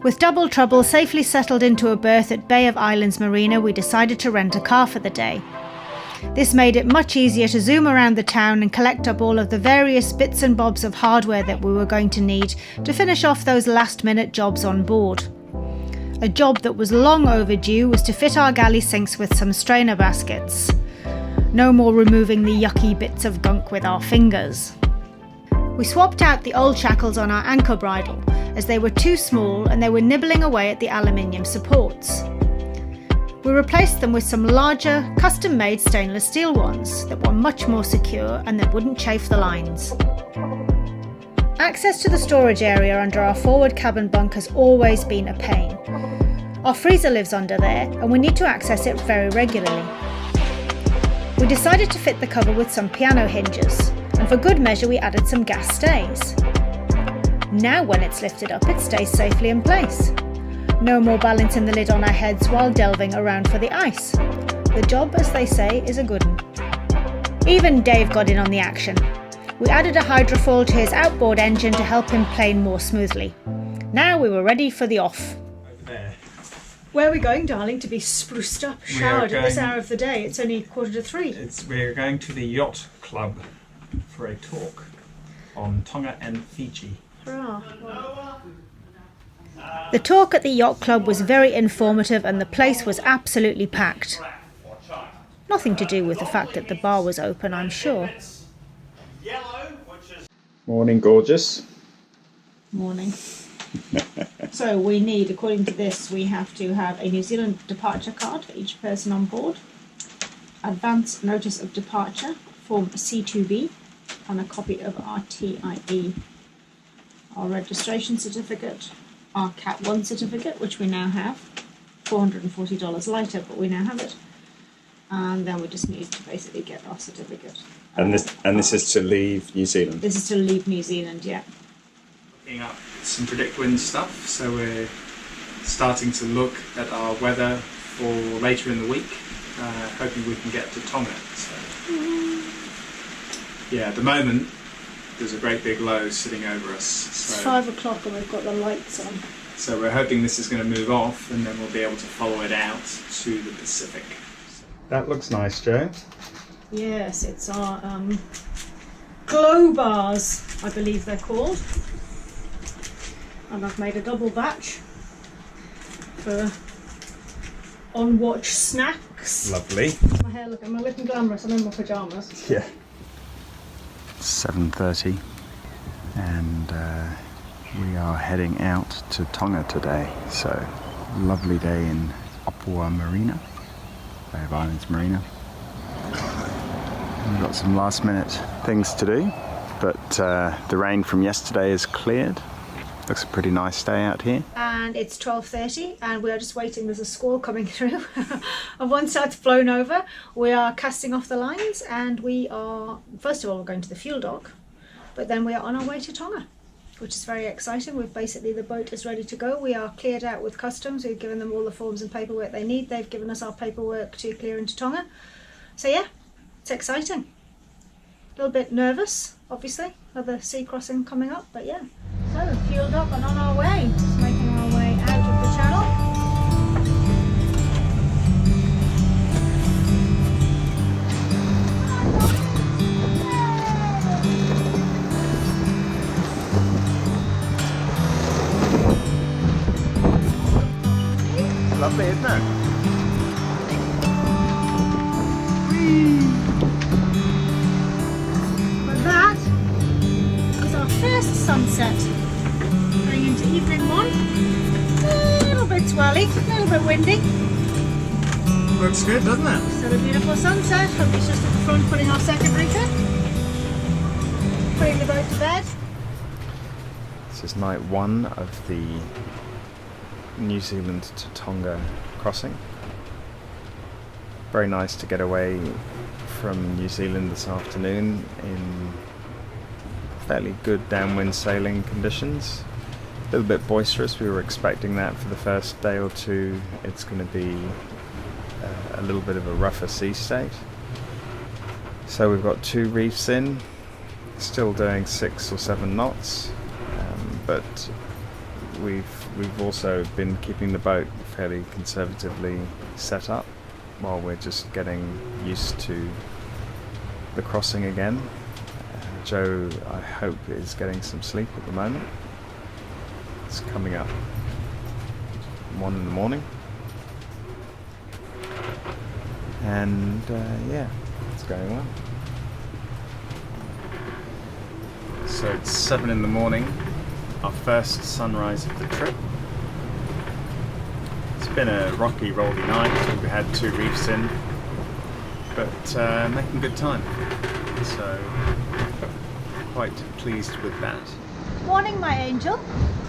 With Double Trouble safely settled into a berth at Bay of Islands Marina, we decided to rent a car for the day. This made it much easier to zoom around the town and collect up all of the various bits and bobs of hardware that we were going to need to finish off those last-minute jobs on board. A job that was long overdue was to fit our galley sinks with some strainer baskets. No more removing the yucky bits of gunk with our fingers. We swapped out the old shackles on our anchor bridle, as they were too small and they were nibbling away at the aluminium supports. We replaced them with some larger, custom-made stainless steel ones that were much more secure and that wouldn't chafe the lines. Access to the storage area under our forward cabin bunk has always been a pain. Our freezer lives under there and we need to access it very regularly. We decided to fit the cover with some piano hinges, and for good measure we added some gas stays. Now when it's lifted up, it stays safely in place. No more balancing the lid on our heads while delving around for the ice. The job, as they say, is a good one. Even Dave got in on the action. We added a hydrofoil to his outboard engine to help him plane more smoothly. Now we were ready for the off. Over there. Where are we going, darling, to be spruced up, showered at this hour of the day? It's only 2:45. We're going to the yacht club for a talk on Tonga and Fiji. The talk at the yacht club was very informative and the place was absolutely packed. Nothing to do with the fact that the bar was open, I'm sure. Morning, gorgeous. Morning. So we need, according to this, we have to have a New Zealand departure card for each person on board, advance notice of departure, form C2B, and a copy of our TIE, our registration certificate, our Cat 1 certificate, which we now have, $440 later, but we now have it. And then we just need to basically get our certificate. And this is to leave New Zealand? This is to leave New Zealand, yeah. Looking up some predict wind stuff, so we're starting to look at our weather for later in the week, hoping we can get to Tonga. So, yeah, at the moment there's a great big low sitting over us. So, it's 5 o'clock and we've got the lights on. So we're hoping this is going to move off and then we'll be able to follow it out to the Pacific. That looks nice, Joe. Yes, it's our glow bars, I believe they're called. And I've made a double batch for on-watch snacks. Lovely. My hair, look, am I looking glamorous? I'm in my pyjamas. Yeah. 7:30 and we are heading out to Tonga today. So, lovely day in Opua Marina, Bay of Islands Marina. We've got some last minute things to do, but the rain from yesterday is cleared. Looks a pretty nice day out here. And it's 12:30 and we are just waiting. There's a squall coming through and once that's blown over we are casting off the lines and we are, first of all, we're going to the fuel dock, but then we are on our way to Tonga, which is very exciting. We've basically, the boat is ready to go. We are cleared out with customs. We've given them all the forms and paperwork they need. They've given us our paperwork to clear into Tonga. So yeah, it's exciting. A little bit nervous, obviously. Another sea crossing coming up, but yeah. So, fueled up and on our way. Just making our way out of the channel. It's lovely, isn't it? But that is our first sunset. Going into evening one. A little bit swirly, a little bit windy. Looks good, doesn't it? Still a beautiful sunset. Hubby's just at the front putting our secondary fit. Putting the boat to bed. This is night 1 of the New Zealand to Tonga crossing. Very nice to get away from New Zealand this afternoon in fairly good downwind sailing conditions. A little bit boisterous, we were expecting that for the first day or two. It's going to be a little bit of a rougher sea state. So we've got 2 reefs in, still doing 6 or 7 knots, but we've also been keeping the boat fairly conservatively set up while we're just getting used to the crossing again. Joe, I hope, is getting some sleep at the moment. It's coming up 1 in the morning, and yeah, it's going well. So it's 7 in the morning, our first sunrise of the trip. It's been a rocky, rolly night. We've had 2 reefs in, but making good time. So quite pleased with that. Morning, my angel.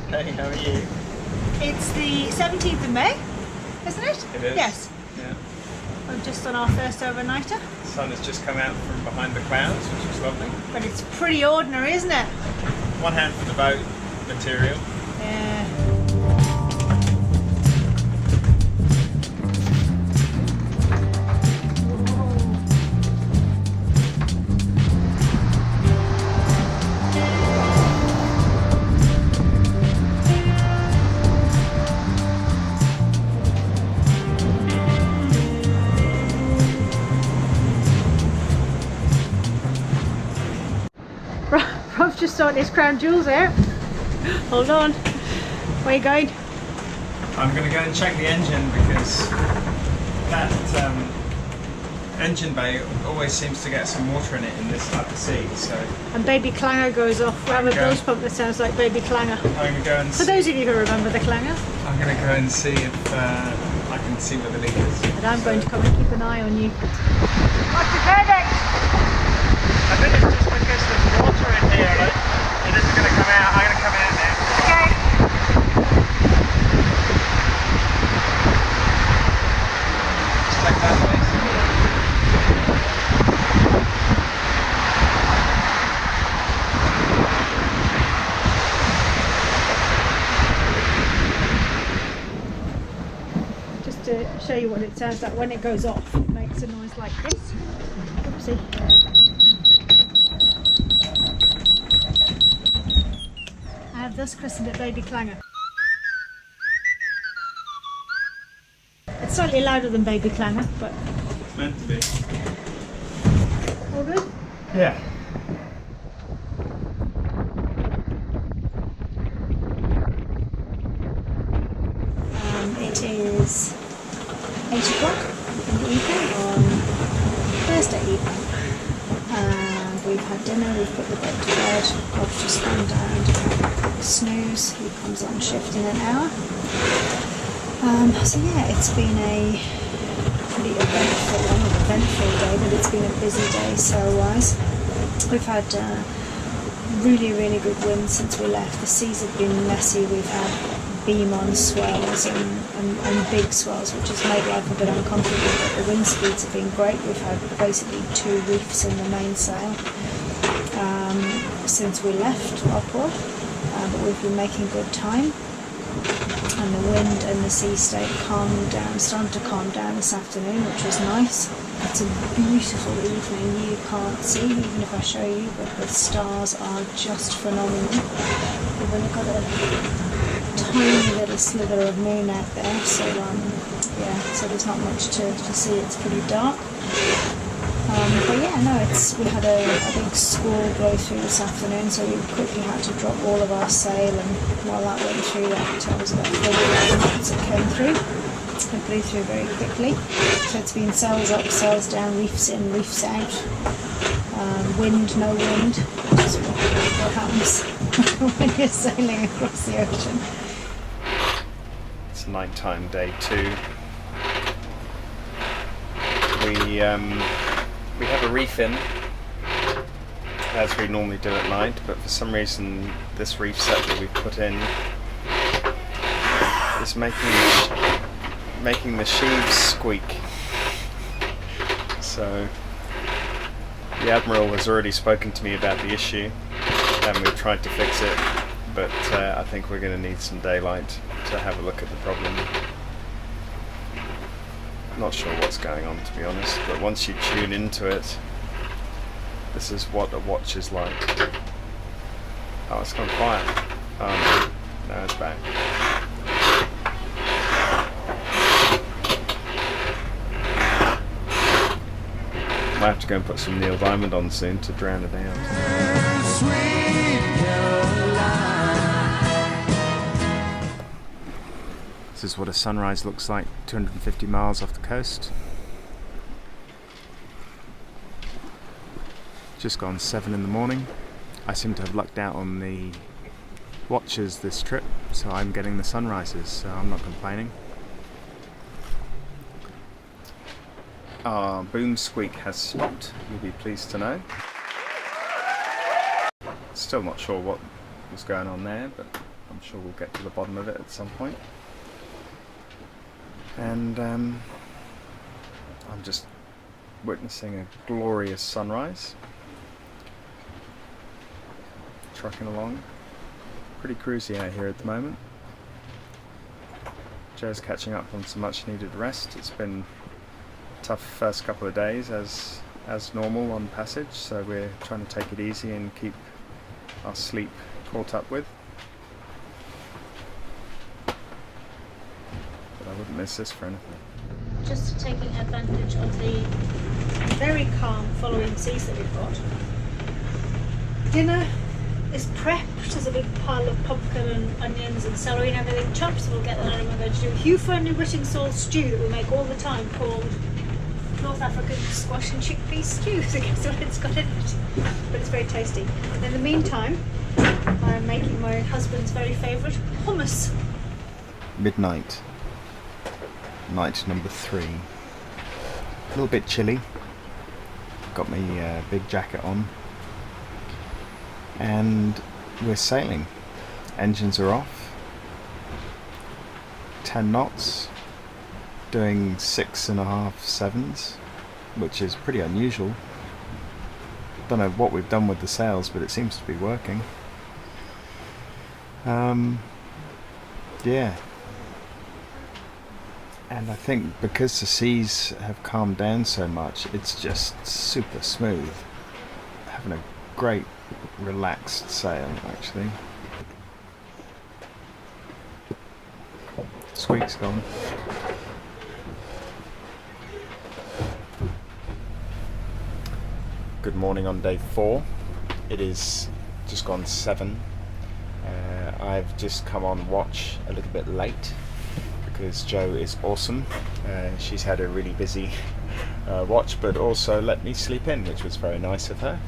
Hey, how are you? It's the 17th of May, isn't it? It is. Yes. Yeah. We're just on our first overnighter. The sun has just come out from behind the clouds, which is lovely. But it's pretty ordinary, isn't it? One hand for the boat material. Yeah. Rob's just sorting his crown jewels out. Hold on. Where are you going? I'm going to go and check the engine because that engine bay always seems to get some water in it in this type of sea. So And baby clanger goes off. We have a bilge pump that sounds like baby clanger. I'm going to go and For those of you who remember the clanger. I'm going to go and see if I can see where the leak is. And I'm going to come and keep an eye on you. What's the verdict? I think it's just because there's water in here. Like, it isn't going to come out. I'm going to come out now. Okay. Just like that, please. Just to show you what it sounds like when it goes off, it makes a noise like this. Oopsie. I have thus christened it baby clanger. It's slightly louder than baby clanger, but It's meant to be. all good. Yeah. It is 8 o'clock in the evening on Thursday evening, and we've had dinner, we've put the boat to bed. Rob's just gone down to have a quick snooze. He comes on shift in an hour. So yeah, it's been a pretty eventful day, but it's been a busy day sail-wise. We've had really good winds since we left. The seas have been messy. We've had beam-on swells and big swells, which has made life a bit uncomfortable, but the wind speeds have been great. We've had basically 2 reefs in the mainsail since we left Rockwood, but we've been making good time, and the wind and the sea state started to calm down this afternoon, which was nice. It's a beautiful evening. You can't see, even if I show you, but the stars are just phenomenal. We've only got a tiny little slither of moon out there, so yeah, so there's not much to see. It's pretty dark, but yeah, no, we had a big squall blow through this afternoon, so we quickly had to drop all of our sail, and while that went through, that was about 40 minutes it came through. It blew through very quickly, so it's been sails up, sails down, reefs in, reefs out, wind, no wind, just what happens when you're sailing across the ocean. It's nighttime, day 2. We have a reef in, as we normally do at night, but for some reason this reef set that we've put in is making the sheaves squeak. So the Admiral has already spoken to me about the issue, and we've tried to fix it, but I think we're going to need some daylight to have a look at the problem. Not sure what's going on, to be honest, but once you tune into it, this is what a watch is like. Oh, it's gone quiet. Now it's back. Might have to go and put some Neil Diamond on soon to drown it out. This is what a sunrise looks like 250 miles off the coast. Just gone 7 in the morning. I seem to have lucked out on the watches this trip, so I'm getting the sunrises, so I'm not complaining. Our boom squeak has stopped, you'll be pleased to know. Still not sure what was going on there, but I'm sure we'll get to the bottom of it at some point. And I'm just witnessing a glorious sunrise. Trucking along. Pretty cruisy out here at the moment. Joe's catching up on some much needed rest. It's been a tough first couple of days as normal on passage, so we're trying to take it easy and keep our sleep caught up with. But I wouldn't miss this for anything. Just taking advantage of the very calm following seas that we've got. Dinner is prepped. There's a big pile of pumpkin and onions and celery and everything chopped, so we'll get that out. And we're going to do a Hugh Fernley Whitting Salt stew that we make all the time, called North African squash and chickpea stew. So guess what it's got in it? But it's very tasty. And in the meantime, I'm making my husband's very favourite hummus. Midnight. Night number 3. A little bit chilly. Got my big jacket on. And we're sailing. Engines are off. 10 knots. Doing 6.5 sevens, which is pretty unusual. Don't know what we've done with the sails, but it seems to be working. Yeah. And I think because the seas have calmed down so much, it's just super smooth. Having a great relaxed sail, actually. Squeak's gone. Good morning on day 4. It is just gone 7. I've just come on watch a little bit late because Jo is awesome. She's had a really busy watch, but also let me sleep in, which was very nice of her.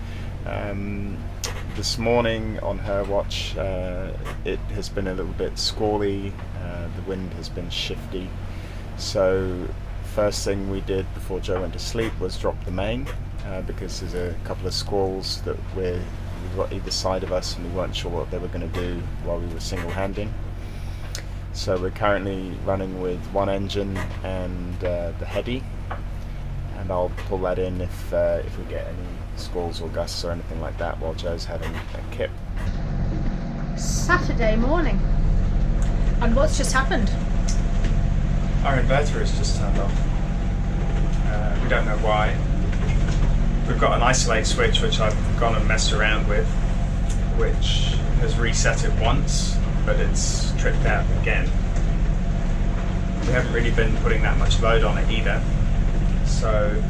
This morning on her watch, it has been a little bit squally. The wind has been shifty. So first thing we did before Jo went to sleep was drop the main, because there's a couple of squalls that we've got either side of us and we weren't sure what they were going to do while we were single-handing. So we're currently running with one engine and the heady, and I'll pull that in if we get any squalls or gusts or anything like that while Joe's having a kip. Saturday morning. And what's just happened? Our inverter has just turned off. We don't know why. We've got an isolate switch which I've gone and messed around with, which has reset it once, but it's tripped out again. We haven't really been putting that much load on it either, so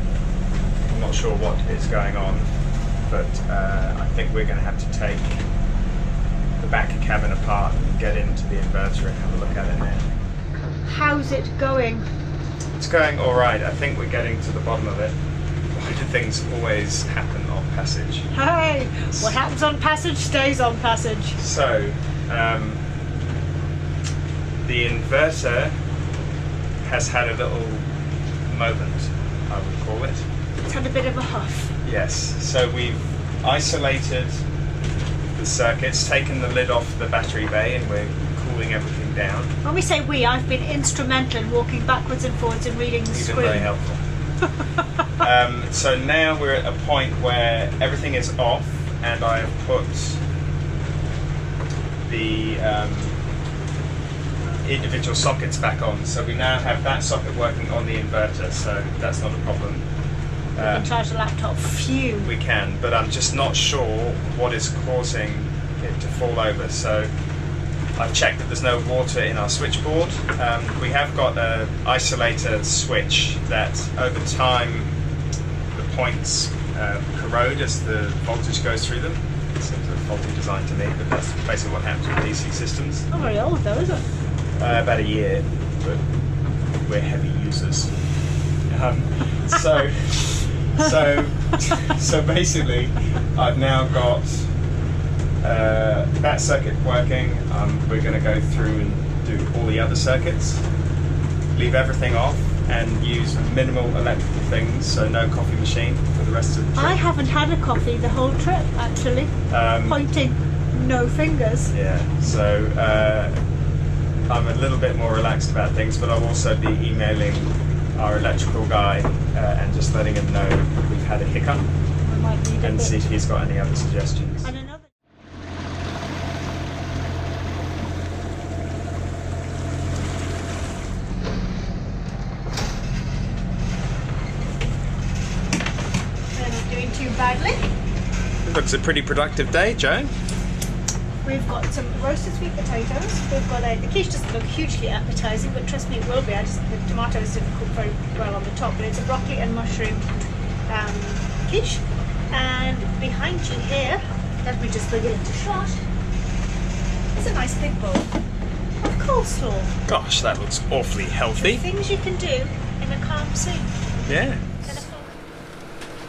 I'm not sure what is going on, but I think we're going to have to take the back cabin apart and get into the inverter and have a look at it now. How's it going? It's going alright. I think we're getting to the bottom of it. Why do things always happen on passage? Hey! What happens on passage stays on passage. So, the inverter has had a little moment, I would call it. It's had a bit of a huff. Yes, so we've isolated the circuits, taken the lid off the battery bay, and we're cooling everything down. When we say we, I've been instrumental in walking backwards and forwards and reading the screen. You've been very helpful. So now we're at a point where everything is off, and I have put the individual sockets back on. So we now have that socket working on the inverter, so that's not a problem. We can charge the laptop. Phew. We can, but I'm just not sure what is causing it to fall over. So I've checked that there's no water in our switchboard. We have got an isolator switch that over time the points corrode as the voltage goes through them. It seems a faulty design to me, but that's basically what happens with DC systems. Not very old though, is it? About a year, but we're heavy users. So basically, I've now got that circuit working. We're going to go through and do all the other circuits, leave everything off, and use minimal electrical things, so no coffee machine for the rest of the trip. I haven't had a coffee the whole trip, actually. Pointing, no fingers. Yeah, so I'm a little bit more relaxed about things, but I'll also be emailing our electrical guy and just letting him know we've had a hiccup I might need a and bit. see if he's got any other suggestions. And another. They're not doing too badly. Looks a pretty productive day, Joe. We've got some roasted sweet potatoes. We've got the quiche doesn't look hugely appetizing, but trust me, it will be. The tomatoes didn't cook very well on the top, but it's a broccoli and mushroom quiche. And behind you here, let me just bring it into shot, is a nice big bowl of coleslaw. Gosh, that looks awfully healthy. Things you can do in a calm scene. Yeah.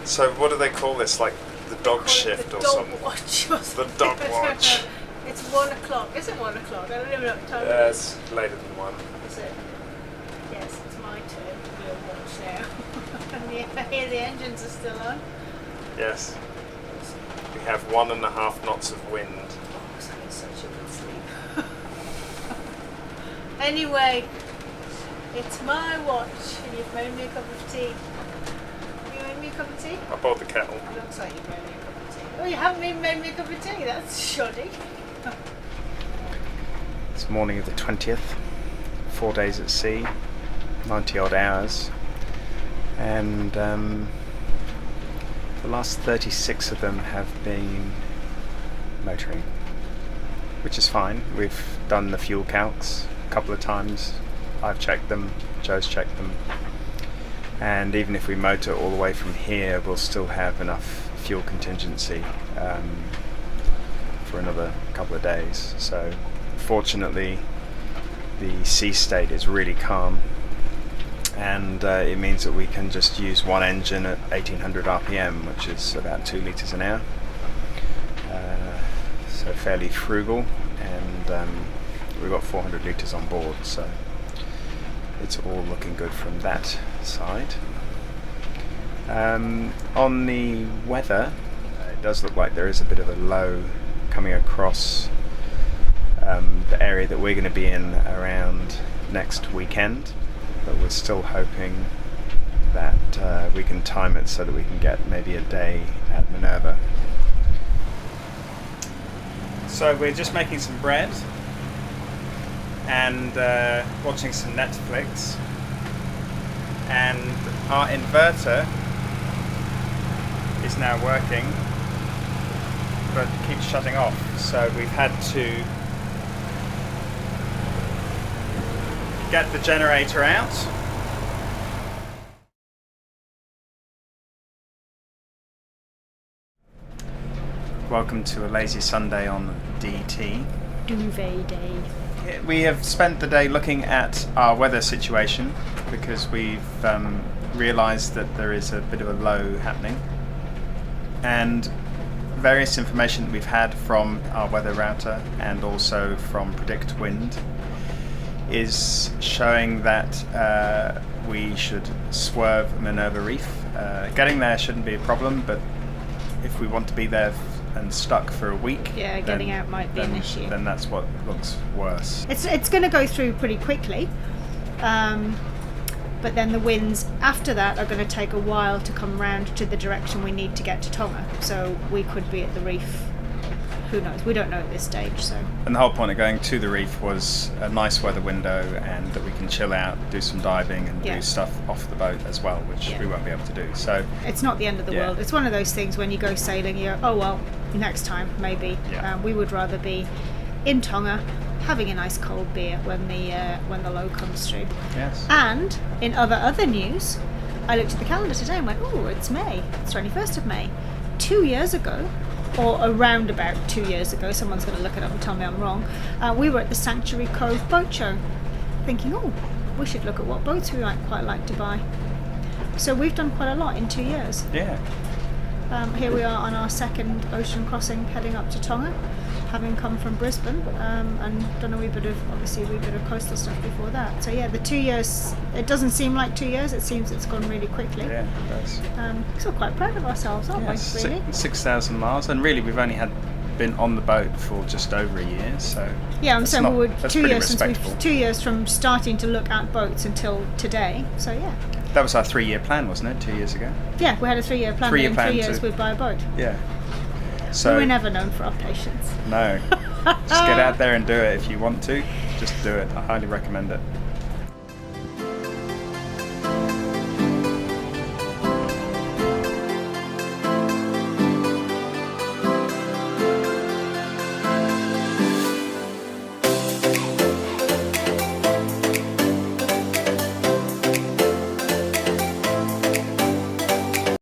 So what do they call this? Like the dog shift or something? Watch. The dog watch. It's 1 o'clock. Is it 1 o'clock? I don't even know what time it Yeah, is. it's later than 1. Is it? Yes, it's my turn to be a watch now. I hear the engines are still on. Yes. We have 1.5 knots of wind. Oh, I was having such a good sleep. Anyway, it's my watch, and you've made me a cup of tea. You made me a cup of tea? I bought the kettle. It looks like you've made me a cup of tea. Oh, you haven't even made me a cup of tea? That's shoddy. It's morning of the 20th, 4 days at sea, 90 odd hours, and the last 36 of them have been motoring, which is fine. We've done the fuel calcs a couple of times. I've checked them, Joe's checked them, and even if we motor all the way from here, we'll still have enough fuel contingency for another couple of days. So fortunately the sea state is really calm, and it means that we can just use one engine at 1800 RPM, which is about 2 litres an hour, so fairly frugal, and we've got 400 litres on board, so it's all looking good from that side. On the weather, it does look like there is a bit of a low coming across the area that we're going to be in around next weekend, but we're still hoping that we can time it so that we can get maybe a day at Minerva. So we're just making some bread and watching some Netflix, and our inverter is now working but keeps shutting off, so we've had to get the generator out. Welcome to a lazy Sunday on DT. Duvet day. We have spent the day looking at our weather situation because we've realised that there is a bit of a low happening, and various information that we've had from our weather router and also from Predict Wind is showing that we should swerve Minerva Reef. Getting there shouldn't be a problem, but if we want to be there and stuck for a week, Yeah, getting out might be an issue. Then that's what looks worse. It's going to go through pretty quickly, but then the winds after that are going to take a while to come round to the direction we need to get to Tonga. So we could be at the reef. Who knows? We don't know at this stage. So. And the whole point of going to the reef was a nice weather window, and that we can chill out, do some diving, and do stuff off the boat as well, which we won't be able to do. So it's not the end of the world. It's one of those things when you go sailing, you're next time maybe. We would rather be in Tonga, having a nice cold beer when the low comes through. Yes. And in other news, I looked at the calendar today and went, oh, it's May. It's 21st of May. 2 years ago, or around about 2 years ago, someone's going to look it up and tell me I'm wrong, we were at the Sanctuary Cove boat show, thinking, oh, we should look at what boats we might quite like to buy. So we've done quite a lot in 2 years. Yeah. Here we are on our second ocean crossing, heading up to Tonga, having come from Brisbane, and done a wee bit of coastal stuff before that. So yeah, the 2 years, it doesn't seem like 2 years, it seems it's gone really quickly. Yeah, it does. So we're quite proud of ourselves, aren't we, really? 6,000 miles, and really we've only been on the boat for just over a year, so yeah, I'm saying we were that's 2 pretty years since respectable. 2 years from starting to look at boats until today. So yeah. That was our 3-year plan, wasn't it, 2 years ago? Yeah, we had a 3-year plan. Three-year In plan 3 years to- we'd buy a boat. Yeah. So We were never known for our patience. no, just get out there and do it if you want to. Just do it. I highly recommend it.